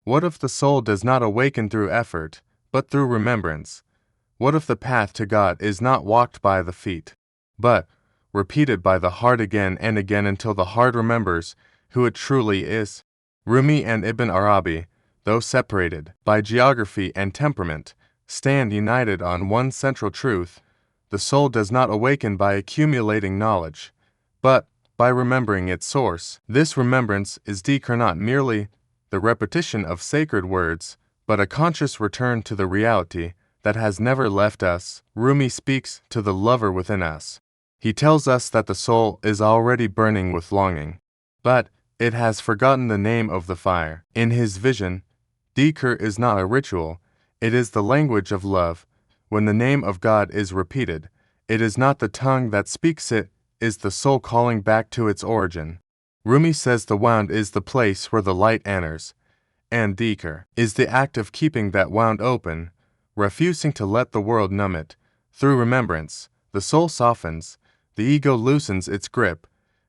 What if the soul does not awaken through effort, but through remembrance? What if the path to God is not walked by the feet, but repeated by the heart again and again until the heart remembers who it truly is? Rumi and Ibn Arabi, though separated by geography and temperament, stand united on one central truth: the soul does not awaken by accumulating knowledge, but by remembering its source. This remembrance is dhikr, not merely the repetition of sacred words, but a conscious return to the reality that has never left us. Rumi speaks to the lover within us. He tells us that the soul is already burning with longing, but it has forgotten the name of the fire. In his vision, dhikr is not a ritual, it is the language of love. When the name of God is repeated, it is not the tongue that speaks, it is the soul calling back to its origin. Rumi says the wound is the place where the light enters, and dhikr is the act of keeping that wound open, refusing to let the world numb it. Through remembrance, the soul softens, the ego loosens its grip,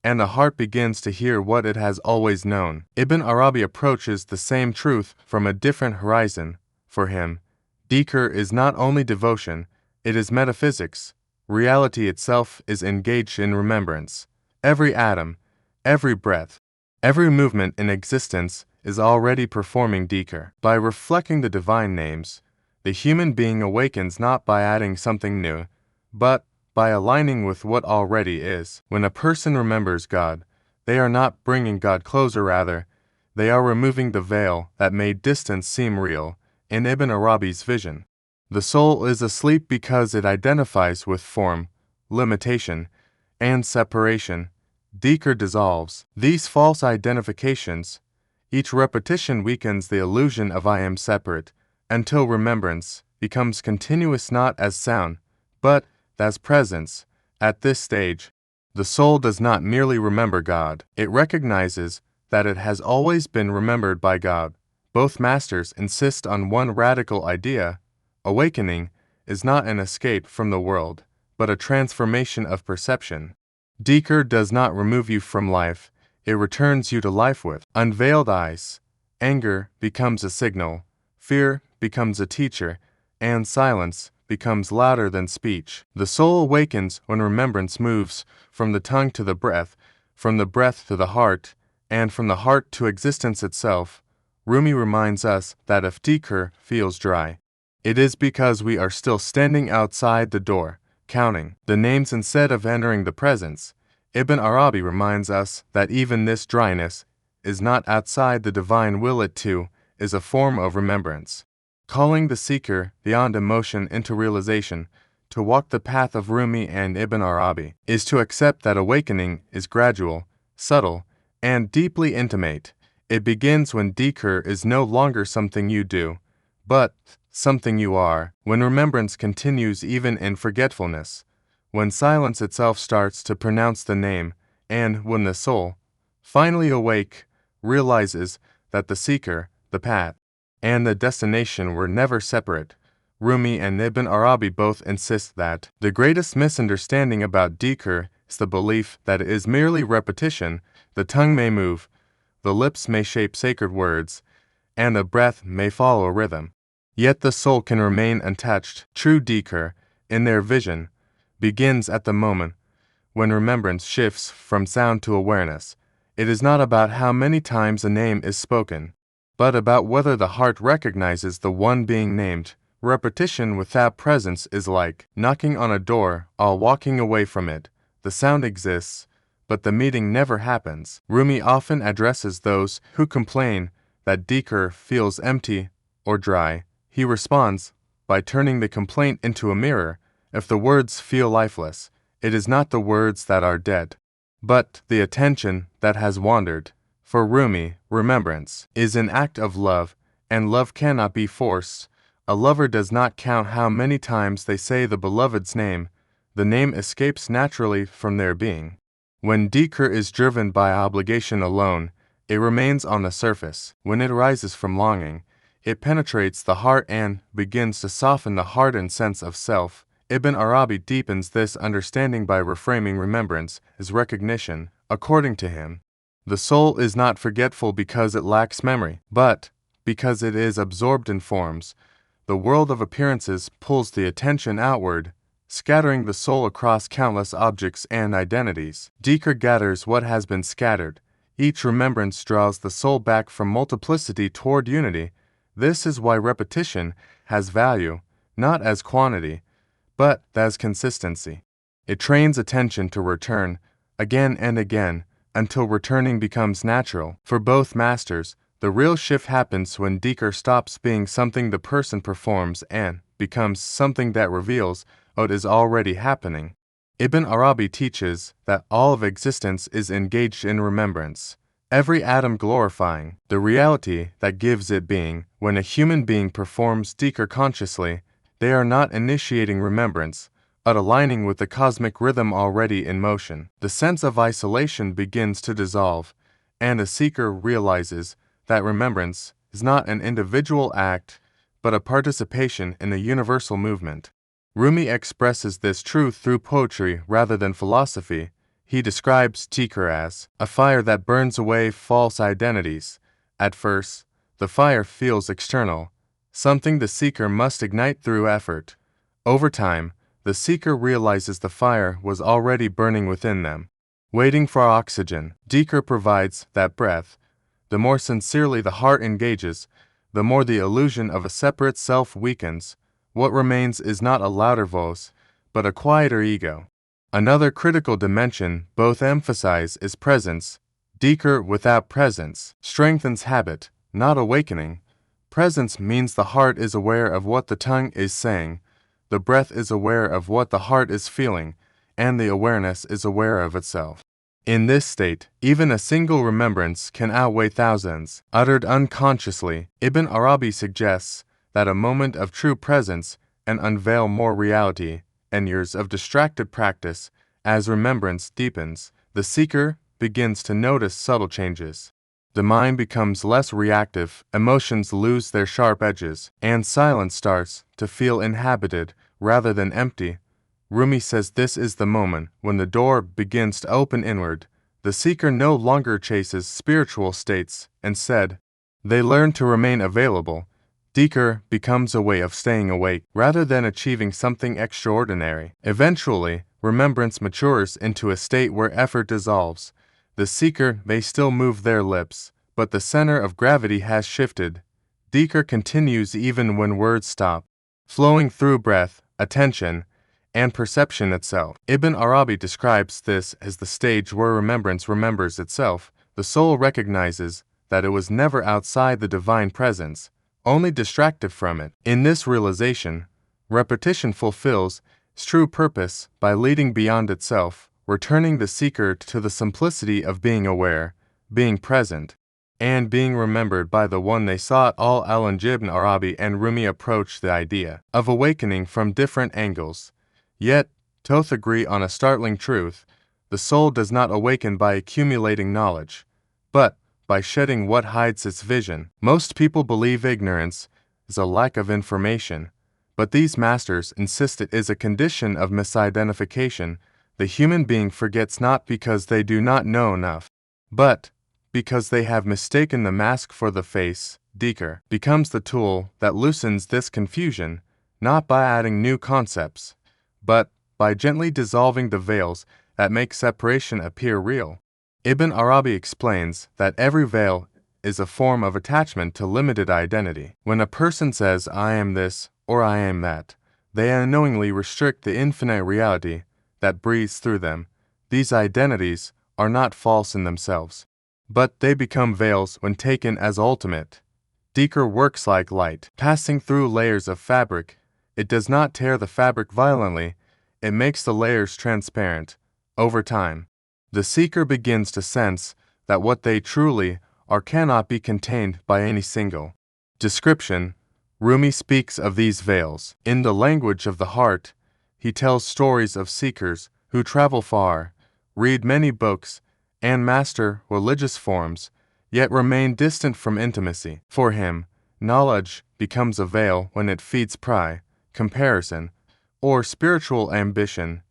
and the heart begins to hear what it has always known. Ibn Arabi approaches the same truth from a different horizon. For him, dhikr is not only devotion, it is metaphysics. Reality itself is engaged in remembrance. Every atom, every breath, every movement in existence is already performing dhikr. By reflecting the divine names, the human being awakens not by adding something new, but by aligning with what already is. When a person remembers God, they are not bringing God closer, rather, they are removing the veil that made distance seem real. In Ibn Arabi's vision, the soul is asleep because it identifies with form, limitation, and separation. Dhikr dissolves these false identifications. Each repetition weakens the illusion of I am separate, until remembrance becomes continuous, not as sound, but as presence. At this stage, the soul does not merely remember God, it recognizes that it has always been remembered by God. Both masters insist on one radical idea: awakening is not an escape from the world, but a transformation of perception. Dhikr does not remove you from life, it returns you to life with unveiled eyes. Anger becomes a signal, fear becomes a teacher, and silence becomes louder than speech. The soul awakens when remembrance moves from the tongue to the breath, from the breath to the heart, and from the heart to existence itself. Rumi reminds us that if dhikr feels dry, it is because we are still standing outside the door, counting the names instead of entering the presence. Ibn Arabi reminds us that even this dryness is not outside the divine will, it too is a form of remembrance. Calling the seeker beyond emotion into realization, to walk the path of Rumi and Ibn Arabi, is to accept that awakening is gradual, subtle, and deeply intimate. It begins when dhikr is no longer something you do, but something you are, when remembrance continues even in forgetfulness, when silence itself starts to pronounce the name, and when the soul, finally awake, realizes that the seeker, the path, and the destination were never separate. Rumi and Ibn Arabi both insist that the greatest misunderstanding about dhikr is the belief that it is merely repetition. The tongue may move, the lips may shape sacred words, and the breath may follow a rhythm, yet the soul can remain untouched. True dhikr, in their vision, begins at the moment when remembrance shifts from sound to awareness. It is not about how many times a name is spoken, but about whether the heart recognizes the one being named. Repetition without presence is like knocking on a door while walking away from it. The sound exists, but the meeting never happens. Rumi often addresses those who complain that dhikr feels empty or dry. He responds by turning the complaint into a mirror. If the words feel lifeless, it is not the words that are dead, but the attention that has wandered. For Rumi, remembrance is an act of love, and love cannot be forced. A lover does not count how many times they say the beloved's name. The name escapes naturally from their being. When dhikr is driven by obligation alone, it remains on the surface. When it arises from longing, it penetrates the heart and begins to soften the hardened sense of self. Ibn Arabi deepens this understanding by reframing remembrance as recognition. According to him, the soul is not forgetful because it lacks memory, but because it is absorbed in forms. The world of appearances pulls the attention outward, scattering the soul across countless objects and identities. Dhikr gathers what has been scattered. Each remembrance draws the soul back from multiplicity toward unity. This is why repetition has value, not as quantity, but as consistency. It trains attention to return, again and again, until returning becomes natural. For both masters, the real shift happens when Dhikr stops being something the person performs and becomes something that reveals what is already happening. Ibn Arabi teaches that all of existence is engaged in remembrance, every atom glorifying the reality that gives it being. When a human being performs Dhikr consciously, they are not initiating remembrance, but aligning with the cosmic rhythm already in motion. The sense of isolation begins to dissolve, and a seeker realizes that remembrance is not an individual act, but a participation in a universal movement. Rumi expresses this truth through poetry rather than philosophy. He describes Dhikr as a fire that burns away false identities. At first, the fire feels external, something the seeker must ignite through effort. Over time, the seeker realizes the fire was already burning within them, waiting for oxygen. Dhikr provides that breath. The more sincerely the heart engages, the more the illusion of a separate self weakens. What remains is not a louder voice, but a quieter ego. Another critical dimension both emphasize is presence. Dhikr without presence strengthens habit, not awakening. Presence means the heart is aware of what the tongue is saying, the breath is aware of what the heart is feeling, and the awareness is aware of itself. In this state, even a single remembrance can outweigh thousands, uttered unconsciously. Ibn Arabi suggests that a moment of true presence can unveil more reality, and years of distracted practice. As remembrance deepens, the seeker begins to notice subtle changes. The mind becomes less reactive, emotions lose their sharp edges, and silence starts to feel inhabited rather than empty. Rumi says this is the moment when the door begins to open inward. The seeker no longer chases spiritual states. Instead, they learn to remain available. Dhikr becomes a way of staying awake rather than achieving something extraordinary. Eventually, remembrance matures into a state where effort dissolves. The seeker may still move their lips, but the center of gravity has shifted. Dhikr continues even when words stop, flowing through breath, attention, and perception itself. Ibn Arabi describes this as the stage where remembrance remembers itself. The soul recognizes that it was never outside the divine presence, only distracted from it. In this realization, repetition fulfills its true purpose by leading beyond itself, returning the seeker to the simplicity of being aware, being present, and being remembered by the one they sought. All Ibn Arabi and Rumi approach the idea of awakening from different angles. Yet, both agree on a startling truth: the soul does not awaken by accumulating knowledge, but by shedding what hides its vision. Most people believe ignorance is a lack of information, but these masters insist it is a condition of misidentification. The human being forgets not because they do not know enough, but because they have mistaken the mask for the face. Dhikr becomes the tool that loosens this confusion, not by adding new concepts, but by gently dissolving the veils that make separation appear real. Ibn Arabi explains that every veil is a form of attachment to limited identity. When a person says, "I am this" or "I am that," they unknowingly restrict the infinite reality that breathes through them. These identities are not false in themselves, but they become veils when taken as ultimate. Dhikr works like light, passing through layers of fabric. It does not tear the fabric violently, it makes the layers transparent. Over time, the seeker begins to sense that what they truly are cannot be contained by any single description. Rumi speaks of these veils. In the language of the heart, he tells stories of seekers who travel far, read many books, and master religious forms, yet remain distant from intimacy. For him, knowledge becomes a veil when it feeds pride, comparison, or spiritual ambition.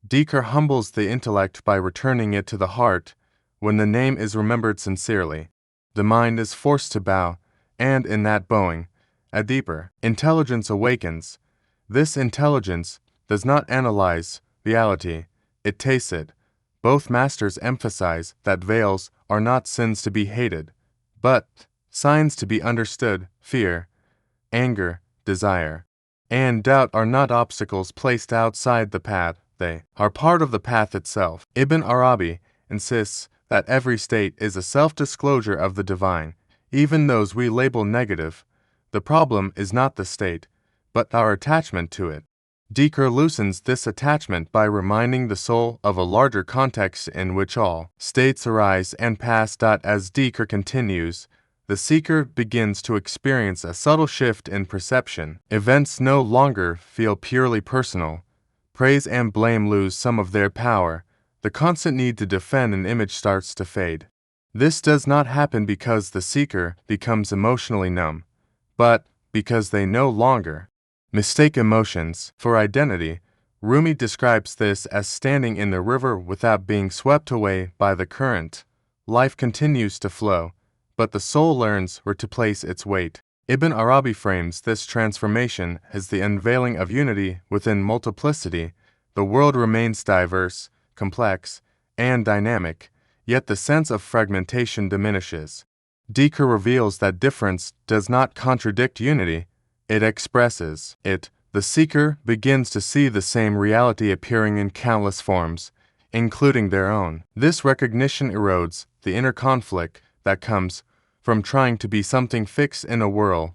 Dhikr humbles the intellect by returning it to the heart. When the name is remembered sincerely, the mind is forced to bow, and in that bowing, a deeper intelligence awakens. This intelligence does not analyze reality, it tastes it. Both masters emphasize that veils are not sins to be hated, but signs to be understood. Fear, anger, desire, and doubt are not obstacles placed outside the path, they are part of the path itself. Ibn Arabi insists that every state is a self-disclosure of the divine, even those we label negative. The problem is not the state, but our attachment to it. Dhikr loosens this attachment by reminding the soul of a larger context in which all states arise and pass. As Dhikr continues, the seeker begins to experience a subtle shift in perception. Events no longer feel purely personal. Praise and blame lose some of their power. The constant need to defend an image starts to fade. This does not happen because the seeker becomes emotionally numb, but because they no longer mistake emotions for identity. Rumi describes this as standing in the river without being swept away by the current. Life continues to flow, but the soul learns where to place its weight. Ibn Arabi frames this transformation as the unveiling of unity within multiplicity. The world remains diverse, complex, and dynamic, yet the sense of fragmentation diminishes. Dhikr reveals that difference does not contradict unity, it expresses it. The seeker begins to see the same reality appearing in countless forms, including their own. This recognition erodes the inner conflict that comes from trying to be something fixed in a world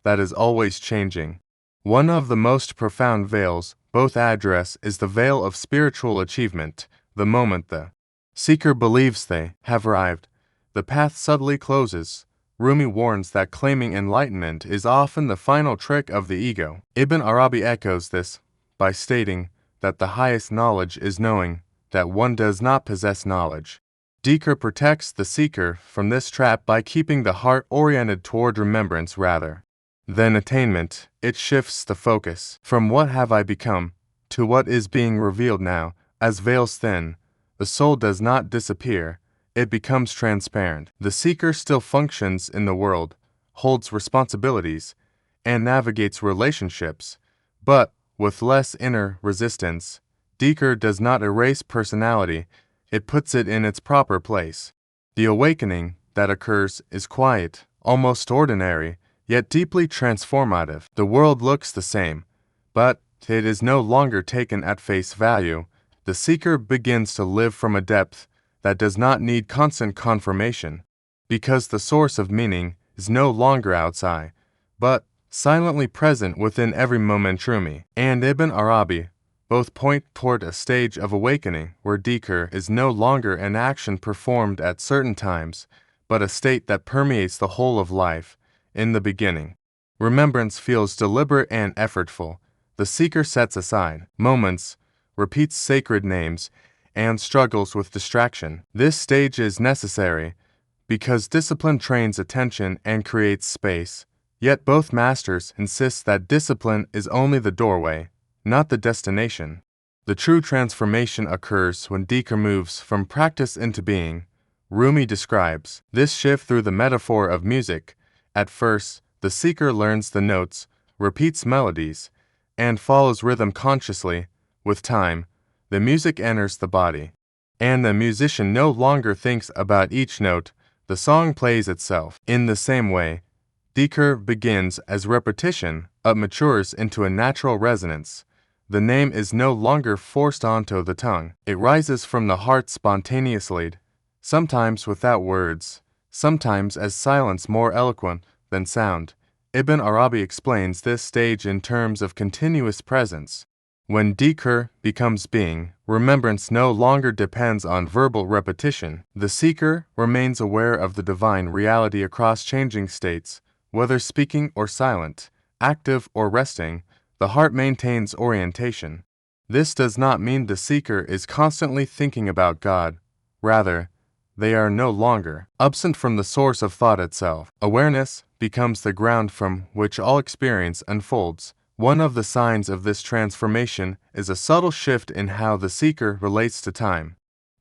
that is always changing. One of the most profound veils both address is the veil of spiritual achievement. The moment the seeker believes they have arrived, the path subtly closes. Rumi warns that claiming enlightenment is often the final trick of the ego. Ibn Arabi echoes this by stating that the highest knowledge is knowing that one does not possess knowledge. Dhikr protects the seeker from this trap by keeping the heart oriented toward remembrance rather than attainment. It shifts the focus from what have I become to what is being revealed now. As veils thin, the soul does not disappear, it becomes transparent. The seeker still functions in the world, holds responsibilities, and navigates relationships, but with less inner resistance. Dhikr does not erase personality, it puts it in its proper place. The awakening that occurs is quiet, almost ordinary, yet deeply transformative. The world looks the same, but it is no longer taken at face value. The seeker begins to live from a depth that does not need constant confirmation, because the source of meaning is no longer outside, but silently present within every moment. Rumi and Ibn Arabi both point toward a stage of awakening where dhikr is no longer an action performed at certain times, but a state that permeates the whole of life. In the beginning, remembrance feels deliberate and effortful. The seeker sets aside moments, repeats sacred names, and struggles with distraction. This stage is necessary because discipline trains attention and creates space. Yet both masters insist that discipline is only the doorway, not the destination. The true transformation occurs when dhikr moves from practice into being. Rumi describes this shift through the metaphor of music. At first, the seeker learns the notes, repeats melodies, and follows rhythm consciously. With time, the music enters the body, and the musician no longer thinks about each note, the song plays itself. In the same way, dhikr begins as repetition, but matures into a natural resonance. The name is no longer forced onto the tongue. It rises from the heart spontaneously, sometimes without words, sometimes as silence more eloquent than sound. Ibn Arabi explains this stage in terms of continuous presence. When dhikr becomes being, remembrance no longer depends on verbal repetition. The seeker remains aware of the divine reality across changing states, whether speaking or silent, active or resting. The heart maintains orientation. This does not mean the seeker is constantly thinking about God. Rather, they are no longer absent from the source of thought itself. Awareness becomes the ground from which all experience unfolds. One of the signs of this transformation is a subtle shift in how the seeker relates to time.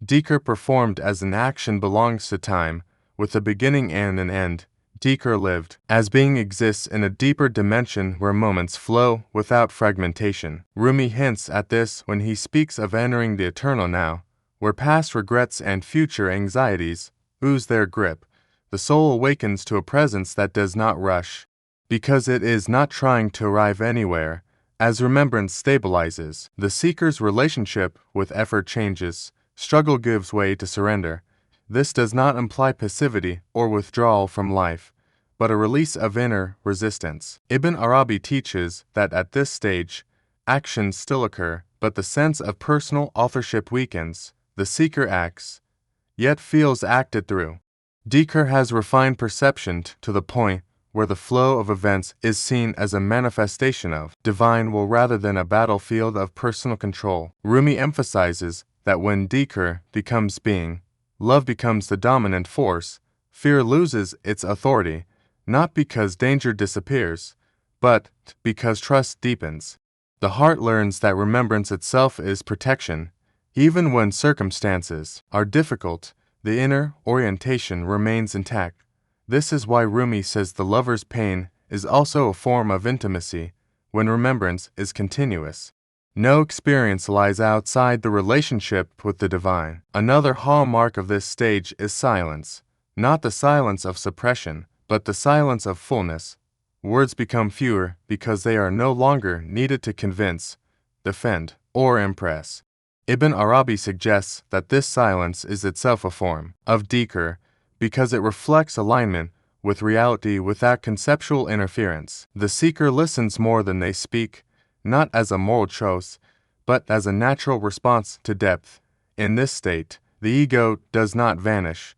Dhikr performed as an action belongs to time, with a beginning and an end. Dhikr lived, as being exists in a deeper dimension where moments flow without fragmentation. Rumi hints at this when he speaks of entering the eternal now, where past regrets and future anxieties ooze their grip. The soul awakens to a presence that does not rush, because it is not trying to arrive anywhere. As remembrance stabilizes, the seeker's relationship with effort changes. Struggle gives way to surrender. This does not imply passivity or withdrawal from life, but a release of inner resistance. Ibn Arabi teaches that at this stage, actions still occur, but the sense of personal authorship weakens. The seeker acts, yet feels acted through. Dhikr has refined perception to the point where the flow of events is seen as a manifestation of divine will rather than a battlefield of personal control. Rumi emphasizes that when Dhikr becomes being, love becomes the dominant force, fear loses its authority, not because danger disappears, but because trust deepens. The heart learns that remembrance itself is protection. Even when circumstances are difficult, the inner orientation remains intact. This is why Rumi says the lover's pain is also a form of intimacy when remembrance is continuous. No experience lies outside the relationship with the divine. Another hallmark of this stage is silence, not the silence of suppression, but the silence of fullness. Words become fewer because they are no longer needed to convince, defend, or impress. Ibn Arabi suggests that this silence is itself a form of dhikr because it reflects alignment with reality without conceptual interference. The seeker listens more than they speak, not as a moral choice, but as a natural response to depth. In this state, the ego does not vanish,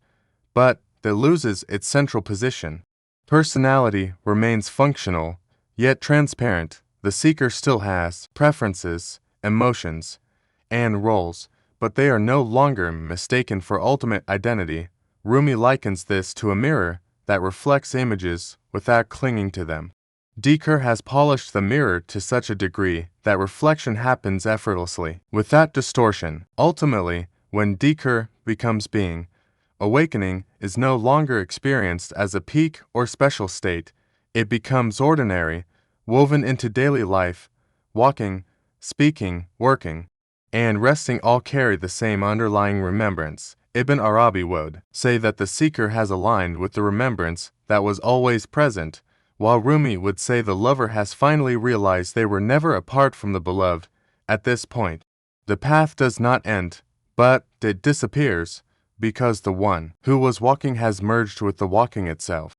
but it loses its central position. Personality remains functional, yet transparent. The seeker still has preferences, emotions, and roles, but they are no longer mistaken for ultimate identity. Rumi likens this to a mirror that reflects images without clinging to them. Dhikr has polished the mirror to such a degree that reflection happens effortlessly, without distortion. Ultimately, when Dhikr becomes being, awakening is no longer experienced as a peak or special state. It becomes ordinary, woven into daily life. Walking, speaking, working, and resting all carry the same underlying remembrance. Ibn Arabi would say that the seeker has aligned with the remembrance that was always present, while Rumi would say the lover has finally realized they were never apart from the beloved. At this point, the path does not end, but it disappears, because the one who was walking has merged with the walking itself.